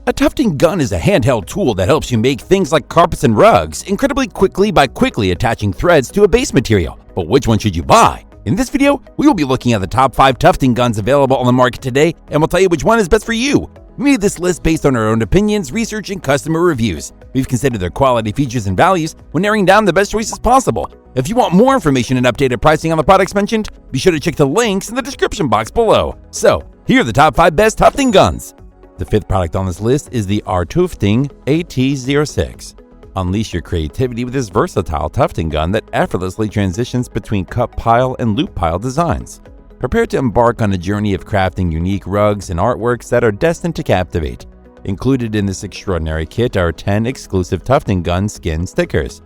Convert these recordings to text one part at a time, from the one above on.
A tufting gun is a handheld tool that helps you make things like carpets and rugs incredibly quickly by quickly attaching threads to a base material. But which one should you buy? In this video, we will be looking at the top 5 tufting guns available on the market today, and we'll tell you which one is best for you. We made this list based on our own opinions, research, and customer reviews. We've considered their quality, features, and values when narrowing down the best choices possible. If you want more information and updated pricing on the products mentioned, be sure to check the links in the description box below. So, here are the top 5 best tufting guns. The 5th product on this list is the Artufting AT-06. Unleash your creativity with this versatile tufting gun that effortlessly transitions between cup pile and loop pile designs. Prepare to embark on a journey of crafting unique rugs and artworks that are destined to captivate. Included in this extraordinary kit are 10 exclusive tufting gun skin stickers.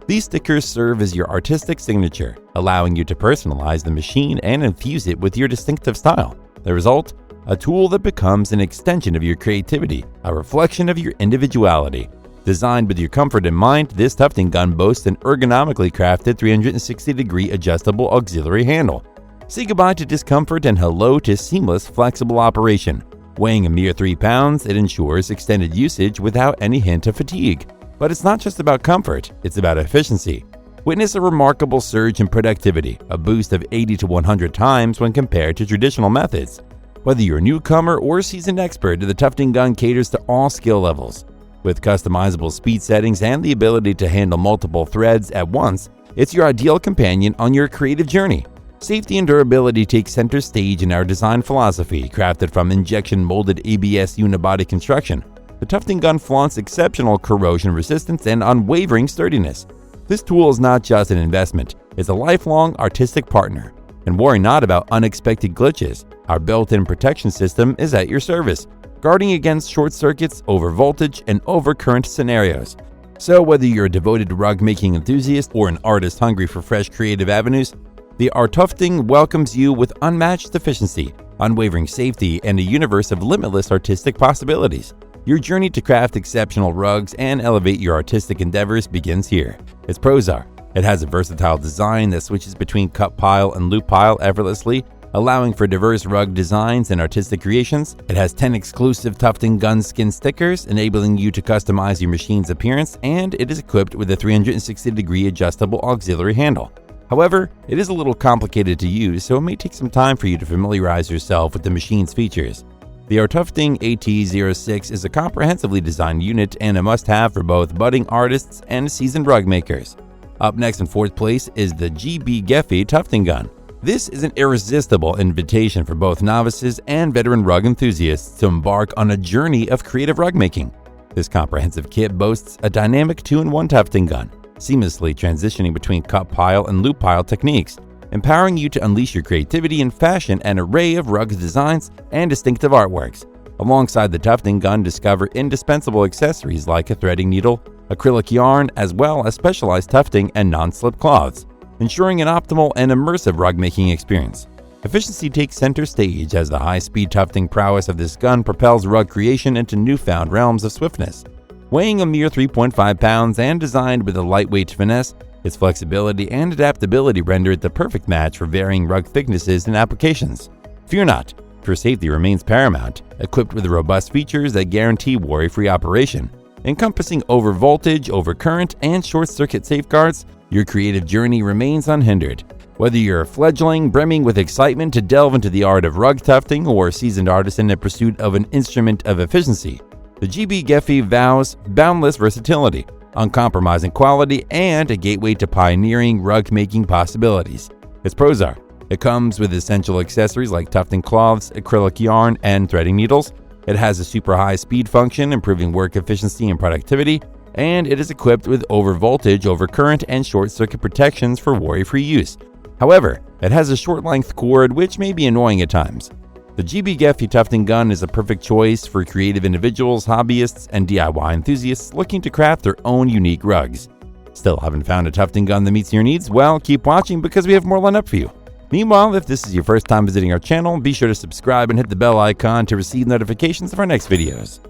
These stickers serve as your artistic signature, allowing you to personalize the machine and infuse it with your distinctive style. The result? A tool that becomes an extension of your creativity, a reflection of your individuality. Designed with your comfort in mind, this tufting gun boasts an ergonomically crafted 360-degree adjustable auxiliary handle. Say goodbye to discomfort and hello to seamless, flexible operation. Weighing a mere 3 pounds, it ensures extended usage without any hint of fatigue. But it's not just about comfort, it's about efficiency. Witness a remarkable surge in productivity, a boost of 80 to 100 times when compared to traditional methods. Whether you're a newcomer or a seasoned expert, the tufting gun caters to all skill levels. With customizable speed settings and the ability to handle multiple threads at once, it's your ideal companion on your creative journey. Safety and durability take center stage in our design philosophy, crafted from injection-molded ABS unibody construction. The tufting gun flaunts exceptional corrosion resistance and unwavering sturdiness. This tool is not just an investment, it's a lifelong artistic partner. And worry not about unexpected glitches. Our built-in protection system is at your service, guarding against short circuits, overvoltage, and overcurrent scenarios. So whether you're a devoted rug-making enthusiast or an artist hungry for fresh creative avenues, the Artufting welcomes you with unmatched efficiency, unwavering safety, and a universe of limitless artistic possibilities. Your journey to craft exceptional rugs and elevate your artistic endeavors begins here. Its pros are: it has a versatile design that switches between cup pile and loop pile effortlessly, allowing for diverse rug designs and artistic creations. It has 10 exclusive tufting gun skin stickers, enabling you to customize your machine's appearance, and it is equipped with a 360-degree adjustable auxiliary handle. However, it is a little complicated to use, so it may take some time for you to familiarize yourself with the machine's features. The Artufting AT-06 is a comprehensively designed unit and a must-have for both budding artists and seasoned rug makers. Up next in 4th place is the GBgeffy Tufting Gun. This is an irresistible invitation for both novices and veteran rug enthusiasts to embark on a journey of creative rug making. This comprehensive kit boasts a dynamic 2-in-1 tufting gun, seamlessly transitioning between cup pile and loop pile techniques, empowering you to unleash your creativity and fashion an array of rug designs and distinctive artworks. Alongside the tufting gun, discover indispensable accessories like a threading needle, acrylic yarn, as well as specialized tufting and non-slip cloths, ensuring an optimal and immersive rug-making experience. Efficiency takes center stage as the high-speed tufting prowess of this gun propels rug creation into newfound realms of swiftness. Weighing a mere 3.5 pounds and designed with a lightweight finesse, its flexibility and adaptability render it the perfect match for varying rug thicknesses and applications. Fear not, for safety remains paramount, equipped with robust features that guarantee worry-free operation. Encompassing overvoltage, overcurrent, and short-circuit safeguards, your creative journey remains unhindered. Whether you're a fledgling brimming with excitement to delve into the art of rug tufting or a seasoned artisan in pursuit of an instrument of efficiency, the GBgeffy vows boundless versatility, uncompromising quality, and a gateway to pioneering rug-making possibilities. Its pros are: it comes with essential accessories like tufting cloths, acrylic yarn, and threading needles. It has a super high speed function, improving work efficiency and productivity. And it is equipped with overvoltage, overcurrent, and short-circuit protections for worry-free use. However, it has a short-length cord which may be annoying at times. The GBgeffy Tufting Gun is a perfect choice for creative individuals, hobbyists, and DIY enthusiasts looking to craft their own unique rugs. Still haven't found a tufting gun that meets your needs? Well, keep watching because we have more lined up for you. Meanwhile, if this is your first time visiting our channel, be sure to subscribe and hit the bell icon to receive notifications of our next videos.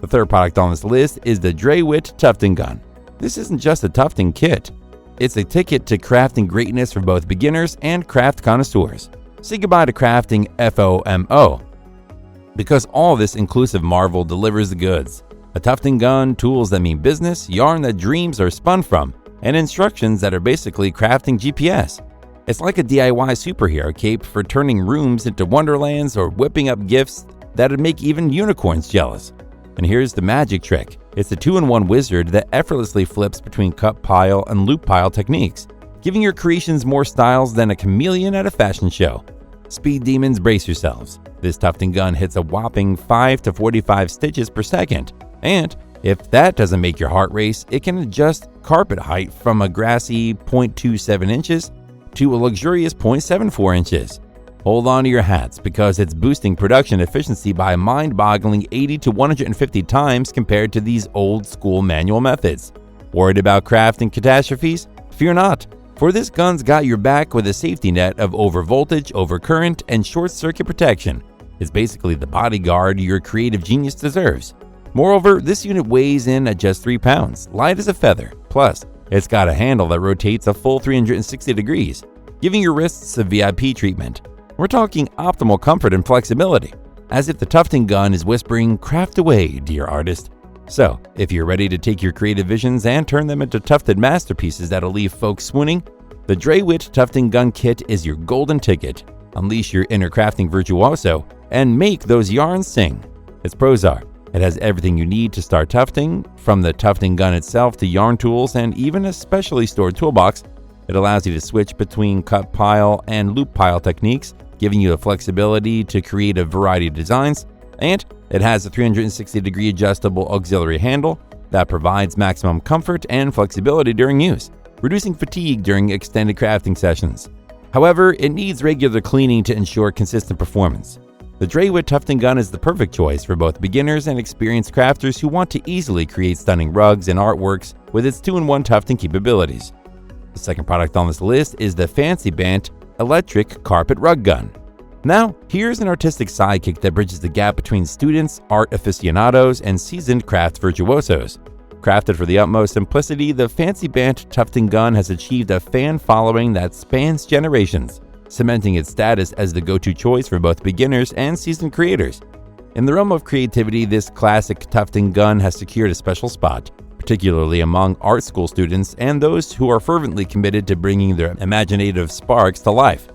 The 3rd product on this list is the Draywitt Tufting Gun. This isn't just a tufting kit. It's a ticket to crafting greatness for both beginners and craft connoisseurs. Say goodbye to crafting FOMO. Because all this inclusive marvel delivers the goods. A tufting gun, tools that mean business, yarn that dreams are spun from, and instructions that are basically crafting GPS. It's like a DIY superhero cape for turning rooms into wonderlands or whipping up gifts that'd make even unicorns jealous. And here's the magic trick. It's a 2-in-1 wizard that effortlessly flips between cut pile and loop pile techniques, giving your creations more styles than a chameleon at a fashion show. Speed demons, brace yourselves. This tufting gun hits a whopping 5 to 45 stitches per second. And if that doesn't make your heart race, it can adjust carpet height from a grassy 0.27 inches to a luxurious 0.74 inches. Hold on to your hats because it's boosting production efficiency by a mind-boggling 80 to 150 times compared to these old-school manual methods. Worried about crafting catastrophes? Fear not, for this gun's got your back with a safety net of overvoltage, overcurrent, and short-circuit protection. It's basically the bodyguard your creative genius deserves. Moreover, this unit weighs in at just 3 pounds, light as a feather. Plus, it's got a handle that rotates a full 360 degrees, giving your wrists a VIP treatment. We're talking optimal comfort and flexibility, as if the tufting gun is whispering, "Craft away, dear artist." So, if you're ready to take your creative visions and turn them into tufted masterpieces that'll leave folks swooning, the Draywitt Tufting Gun Kit is your golden ticket. Unleash your inner crafting virtuoso and make those yarns sing. Its pros are: it has everything you need to start tufting, from the tufting gun itself to yarn tools and even a specially stored toolbox. It allows you to switch between cut pile and loop pile techniques, giving you the flexibility to create a variety of designs. And it has a 360-degree adjustable auxiliary handle that provides maximum comfort and flexibility during use, reducing fatigue during extended crafting sessions. However, it needs regular cleaning to ensure consistent performance. The Draywitt Tufting Gun is the perfect choice for both beginners and experienced crafters who want to easily create stunning rugs and artworks with its 2-in-1 tufting capabilities. The second product on this list is the FancyBant Electric Carpet Rug Gun. Now, here's an artistic sidekick that bridges the gap between students, art aficionados, and seasoned craft virtuosos. Crafted for the utmost simplicity, the FancyBant Tufting Gun has achieved a fan following that spans generations, cementing its status as the go-to choice for both beginners and seasoned creators. In the realm of creativity, this classic tufting gun has secured a special spot, particularly among art school students and those who are fervently committed to bringing their imaginative sparks to life.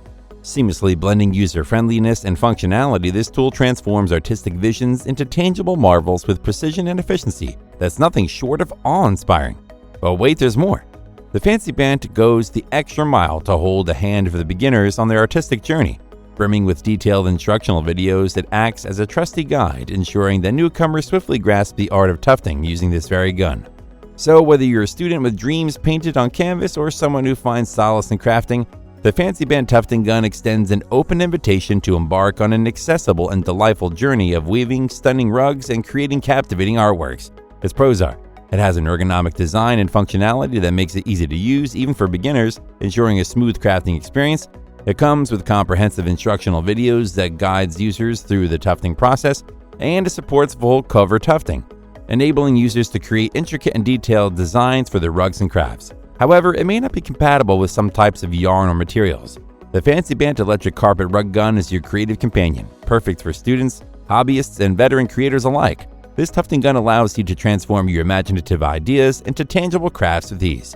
Seamlessly blending user-friendliness and functionality, this tool transforms artistic visions into tangible marvels with precision and efficiency that's nothing short of awe-inspiring. But wait, there's more. The FancyBant goes the extra mile to hold a hand for the beginners on their artistic journey. Brimming with detailed instructional videos, it acts as a trusty guide, ensuring that newcomers swiftly grasp the art of tufting using this very gun. So whether you're a student with dreams painted on canvas or someone who finds solace in crafting, the FancyBant Tufting Gun extends an open invitation to embark on an accessible and delightful journey of weaving stunning rugs and creating captivating artworks. Its pros are: it has an ergonomic design and functionality that makes it easy to use even for beginners, ensuring a smooth crafting experience. It comes with comprehensive instructional videos that guides users through the tufting process, and it supports full cover tufting, enabling users to create intricate and detailed designs for their rugs and crafts. However, it may not be compatible with some types of yarn or materials. The FancyBant Electric Carpet Rug Gun is your creative companion, perfect for students, hobbyists, and veteran creators alike. This tufting gun allows you to transform your imaginative ideas into tangible crafts with ease.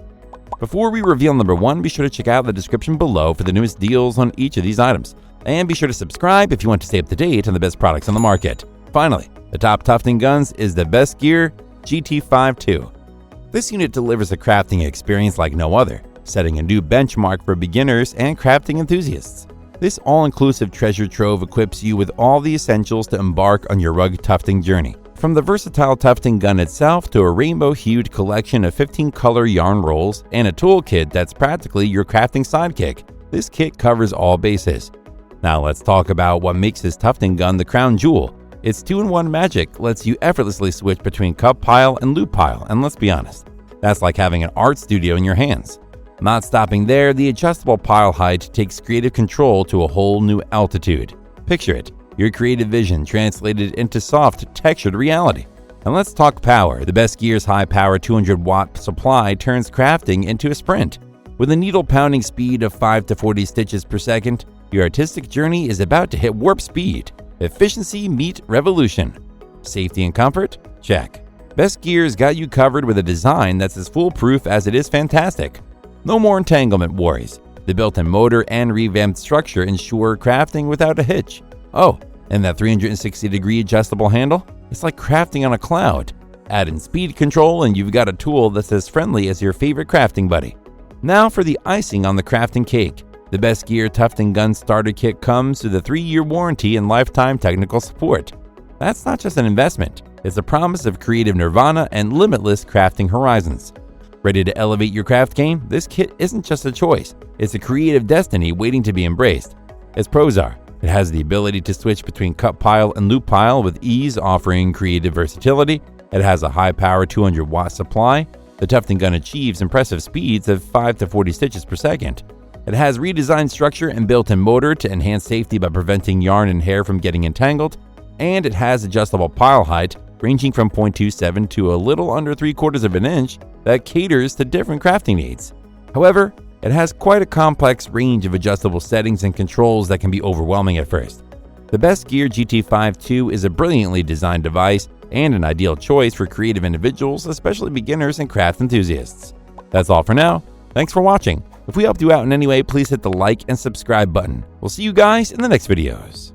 Before we reveal number 1, be sure to check out the description below for the newest deals on each of these items. And be sure to subscribe if you want to stay up to date on the best products on the market. Finally, the top tufting guns is the BESGEER GT52. This unit delivers a crafting experience like no other, setting a new benchmark for beginners and crafting enthusiasts. This all-inclusive treasure trove equips you with all the essentials to embark on your rug tufting journey. From the versatile tufting gun itself to a rainbow-hued collection of 15 color yarn rolls and a toolkit that's practically your crafting sidekick, this kit covers all bases. Now let's talk about what makes this tufting gun the crown jewel. Its 2-in-1 magic lets you effortlessly switch between cut pile and loop pile, and let's be honest, that's like having an art studio in your hands. Not stopping there, the adjustable pile height takes creative control to a whole new altitude. Picture it, your creative vision translated into soft, textured reality. And let's talk power. The BESGEER's high-power 200-watt supply turns crafting into a sprint. With a needle-pounding speed of 5 to 40 stitches per second, your artistic journey is about to hit warp speed. Efficiency meet revolution. Safety and comfort? Check. BESGEER's got you covered with a design that's as foolproof as it is fantastic. No more entanglement worries. The built-in motor and revamped structure ensure crafting without a hitch. Oh, and that 360-degree adjustable handle? It's like crafting on a cloud. Add in speed control and you've got a tool that's as friendly as your favorite crafting buddy. Now for the icing on the crafting cake. The BESGEER Tufting Gun Starter Kit comes with a 3-year warranty and lifetime technical support. That's not just an investment, it's a promise of creative nirvana and limitless crafting horizons. Ready to elevate your craft game? This kit isn't just a choice, it's a creative destiny waiting to be embraced. Its pros are, it has the ability to switch between cut pile and loop pile with ease, offering creative versatility. It has a high-power 200-watt supply. The Tufting Gun achieves impressive speeds of 5 to 40 stitches per second. It has redesigned structure and built-in motor to enhance safety by preventing yarn and hair from getting entangled. And it has adjustable pile height, ranging from 0.27 to a little under 3/4 of an inch, that caters to different crafting needs. However, it has quite a complex range of adjustable settings and controls that can be overwhelming at first. The BESGEER GT52 is a brilliantly designed device and an ideal choice for creative individuals, especially beginners and craft enthusiasts. That's all for now. Thanks for watching. If we helped you out in any way, please hit the like and subscribe button. We'll see you guys in the next videos.